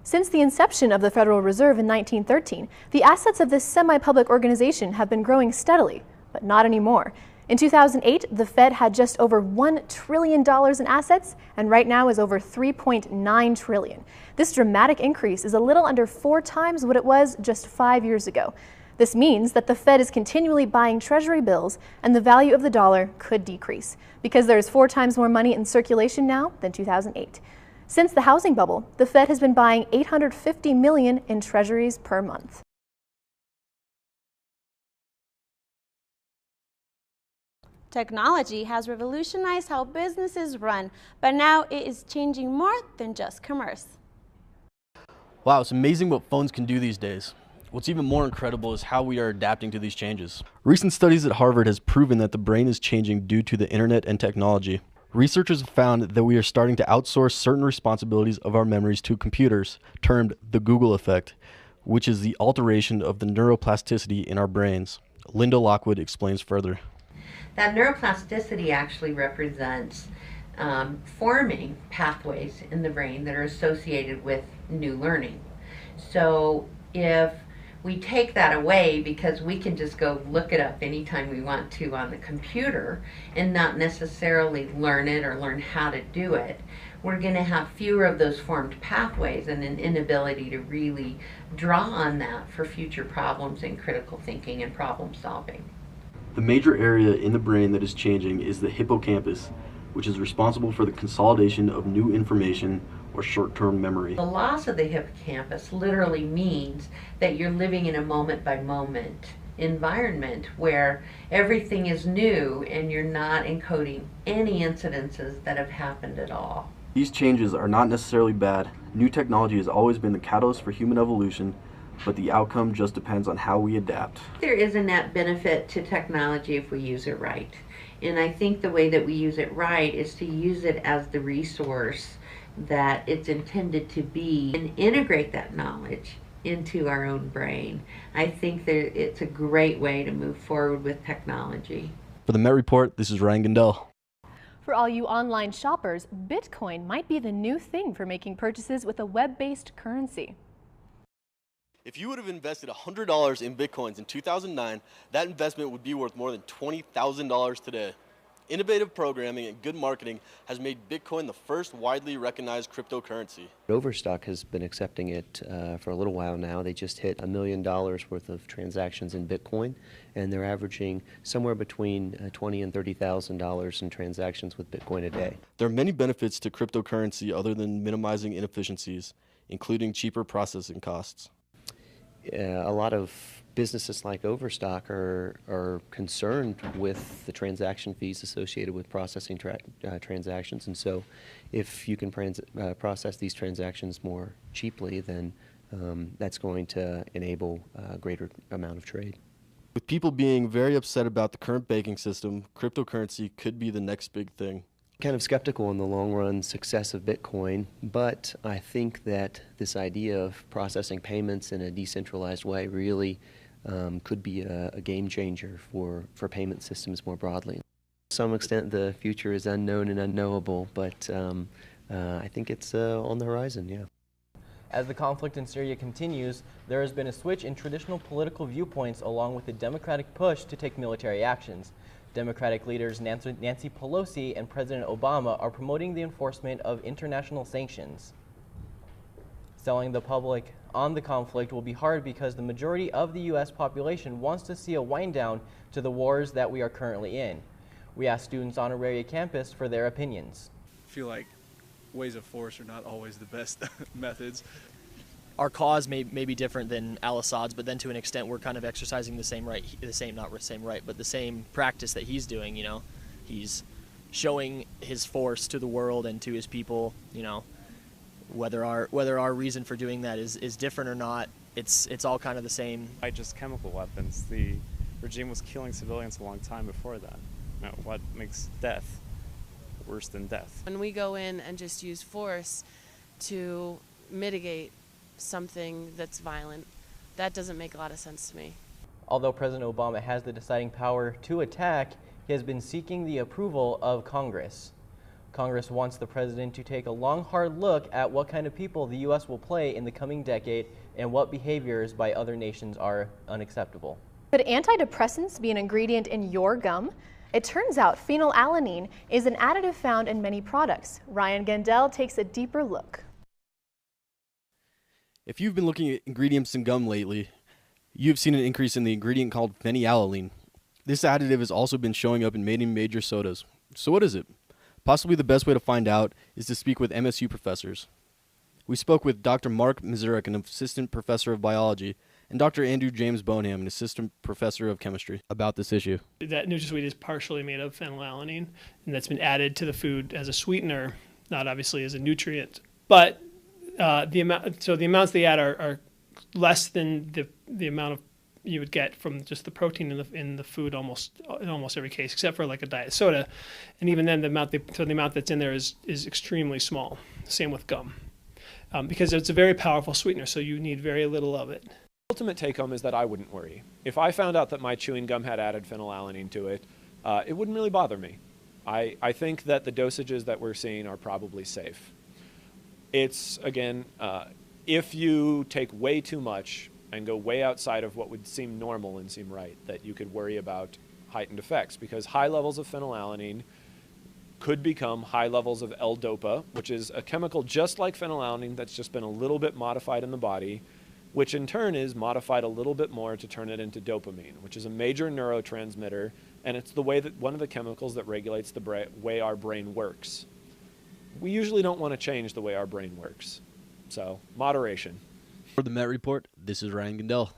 Since the inception of the Federal Reserve in 1913, the assets of this semi-public organization have been growing steadily, but not anymore. In 2008, the Fed had just over $1 trillion in assets, and right now is over $3.9 trillion. This dramatic increase is a little under 4 times what it was just 5 years ago. This means that the Fed is continually buying Treasury bills, and the value of the dollar could decrease, because there is 4 times more money in circulation now than 2008. Since the housing bubble, the Fed has been buying $850 million in treasuries per month. Technology has revolutionized how businesses run, but now it is changing more than just commerce. Wow, it's amazing what phones can do these days. What's even more incredible is how we are adapting to these changes. Recent studies at Harvard has proven that the brain is changing due to the internet and technology. Researchers have found that we are starting to outsource certain responsibilities of our memories to computers, termed the Google effect, which is the alteration of the neuroplasticity in our brains. Linda Lockwood explains further. That neuroplasticity actually represents forming pathways in the brain that are associated with new learning. So if we take that away, because we can just go look it up anytime we want to on the computer and not necessarily learn it or learn how to do it, we're going to have fewer of those formed pathways and an inability to really draw on that for future problems in critical thinking and problem solving. The major area in the brain that is changing is the hippocampus, which is responsible for the consolidation of new information or short-term memory. The loss of the hippocampus literally means that you're living in a moment-by-moment environment where everything is new and you're not encoding any incidences that have happened at all. These changes are not necessarily bad. New technology has always been the catalyst for human evolution, but the outcome just depends on how we adapt. There is a net benefit to technology if we use it right. And I think the way that we use it right is to use it as the resource that it's intended to be and integrate that knowledge into our own brain. I think that it's a great way to move forward with technology. For the Met Report, this is Ryan Gendel. For all you online shoppers, Bitcoin might be the new thing for making purchases with a web-based currency. If you would have invested $100 in Bitcoins in 2009, that investment would be worth more than $20,000 today. Innovative programming and good marketing has made Bitcoin the first widely recognized cryptocurrency. Overstock has been accepting it for a little while now. They just hit $1 million worth of transactions in Bitcoin, and they're averaging somewhere between $20,000 and $30,000 in transactions with Bitcoin a day. There are many benefits to cryptocurrency other than minimizing inefficiencies, including cheaper processing costs. A lot of businesses like Overstock are concerned with the transaction fees associated with processing transactions, and so if you can process these transactions more cheaply, then that's going to enable a greater amount of trade. With people being very upset about the current banking system, cryptocurrency could be the next big thing. Kind of skeptical in the long run success of Bitcoin, but I think that this idea of processing payments in a decentralized way really could be a game changer for payment systems more broadly. To some extent the future is unknown and unknowable, but I think it's on the horizon, yeah. As the conflict in Syria continues, there has been a switch in traditional political viewpoints along with the Democratic push to take military actions. Democratic leaders Nancy Pelosi and President Obama are promoting the enforcement of international sanctions. Selling the public on the conflict will be hard because the majority of the U.S. population wants to see a wind down to the wars that we are currently in. We asked students on Auraria campus for their opinions. I feel like ways of force are not always the best methods. Our cause may be different than al-Assad's, but then to an extent we're kind of exercising the same practice that he's doing, you know. He's showing his force to the world and to his people, you know. Whether our reason for doing that is different or not, it's all kind of the same. By just chemical weapons. The regime was killing civilians a long time before that. You know, what makes death worse than death? When we go in and just use force to mitigate something that's violent, that doesn't make a lot of sense to me. Although President Obama has the deciding power to attack, he has been seeking the approval of Congress. Congress wants the president to take a long, hard look at what kind of people the U.S. will play in the coming decade and what behaviors by other nations are unacceptable. Could antidepressants be an ingredient in your gum? It turns out phenylalanine is an additive found in many products. Ryan Gendel takes a deeper look. If you've been looking at ingredients in gum lately, you've seen an increase in the ingredient called phenylalanine. This additive has also been showing up in many major sodas. So what is it? Possibly the best way to find out is to speak with MSU professors. We spoke with Dr. Mark Mazurek, an assistant professor of biology, and Dr. Andrew James Boneham, an assistant professor of chemistry, about this issue. That NutraSweet is partially made of phenylalanine, and that's been added to the food as a sweetener, not obviously as a nutrient. But the amounts they add are less than the amount of you would get from just the protein in the food in almost every case, except for like a diet soda. And even then, the amount that's in there is extremely small. Same with gum, because it's a very powerful sweetener, so you need very little of it. Ultimate take home is that I wouldn't worry. If I found out that my chewing gum had added phenylalanine to it, it wouldn't really bother me. I think that the dosages that we're seeing are probably safe. It's, again, if you take way too much and go way outside of what would seem normal and seem right, that you could worry about heightened effects, because high levels of phenylalanine could become high levels of L-DOPA, which is a chemical just like phenylalanine that's just been a little bit modified in the body, which in turn is modified a little bit more to turn it into dopamine, which is a major neurotransmitter, and it's the way that one of the chemicals that regulates the way our brain works. We usually don't want to change the way our brain works, so moderation. For the Met Report, this is Ryan Gendel.